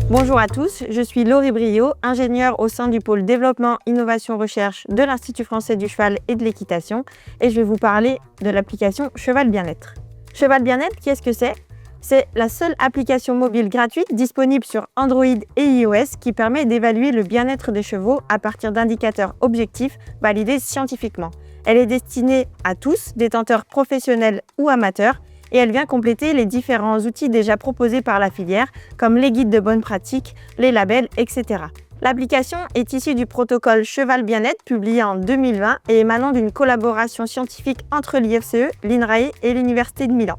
Bonjour à tous, je suis Laurie Briot, ingénieure au sein du pôle développement, innovation, recherche de l'Institut français du cheval et de l'équitation et je vais vous parler de l'application Cheval Bien-être. Cheval Bien-être, qu'est-ce que c'est ? C'est la seule application mobile gratuite disponible sur Android et iOS qui permet d'évaluer le bien-être des chevaux à partir d'indicateurs objectifs validés scientifiquement. Elle est destinée à tous, détenteurs professionnels ou amateurs, et elle vient compléter les différents outils déjà proposés par la filière, comme les guides de bonne pratique, les labels, etc. L'application est issue du protocole Cheval Bien-être publié en 2020 et émanant d'une collaboration scientifique entre l'IFCE, l'INRAE et l'Université de Milan.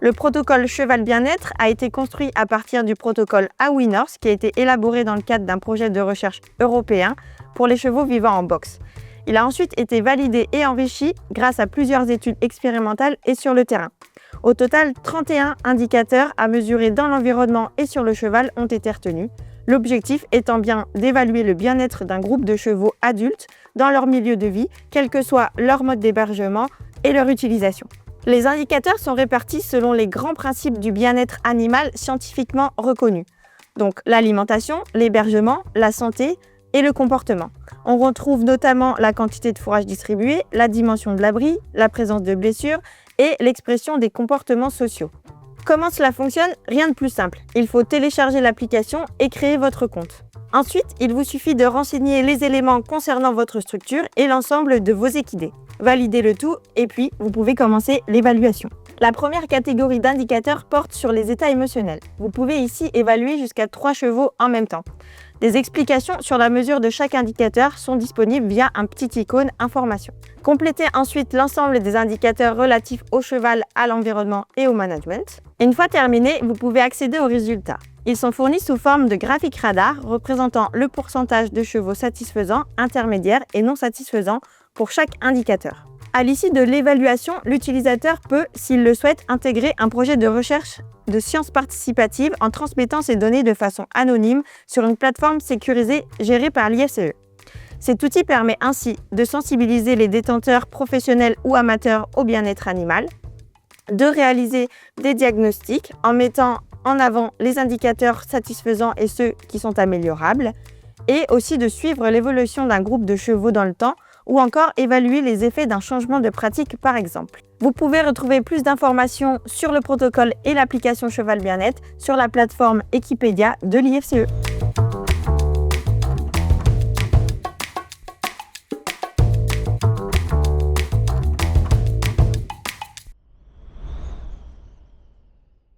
Le protocole Cheval Bien-être a été construit à partir du protocole AWINORS qui a été élaboré dans le cadre d'un projet de recherche européen pour les chevaux vivant en boxe. Il a ensuite été validé et enrichi grâce à plusieurs études expérimentales et sur le terrain. Au total, 31 indicateurs à mesurer dans l'environnement et sur le cheval ont été retenus, l'objectif étant bien d'évaluer le bien-être d'un groupe de chevaux adultes dans leur milieu de vie, quel que soit leur mode d'hébergement et leur utilisation. Les indicateurs sont répartis selon les grands principes du bien-être animal scientifiquement reconnus, donc l'alimentation, l'hébergement, la santé et le comportement. On retrouve notamment la quantité de fourrage distribué, la dimension de l'abri, la présence de blessures et l'expression des comportements sociaux. Comment cela fonctionne ? Rien de plus simple. Il faut télécharger l'application et créer votre compte. Ensuite, il vous suffit de renseigner les éléments concernant votre structure et l'ensemble de vos équidés. Validez le tout et puis vous pouvez commencer l'évaluation. La première catégorie d'indicateurs porte sur les états émotionnels. Vous pouvez ici évaluer jusqu'à 3 chevaux en même temps. Des explications sur la mesure de chaque indicateur sont disponibles via un petit icône information. Complétez ensuite l'ensemble des indicateurs relatifs au cheval, à l'environnement et au management. Et une fois terminé, vous pouvez accéder aux résultats. Ils sont fournis sous forme de graphiques radar représentant le pourcentage de chevaux satisfaisants, intermédiaires et non satisfaisants pour chaque indicateur. À l'issue de l'évaluation, l'utilisateur peut, s'il le souhaite, intégrer un projet de recherche de sciences participatives en transmettant ces données de façon anonyme sur une plateforme sécurisée gérée par l'IFCE. Cet outil permet ainsi de sensibiliser les détenteurs professionnels ou amateurs au bien-être animal, de réaliser des diagnostics en mettant en avant les indicateurs satisfaisants et ceux qui sont améliorables, et aussi de suivre l'évolution d'un groupe de chevaux dans le temps ou encore évaluer les effets d'un changement de pratique par exemple. Vous pouvez retrouver plus d'informations sur le protocole et l'application Cheval Bien-être sur la plateforme Equipedia de l'IFCE.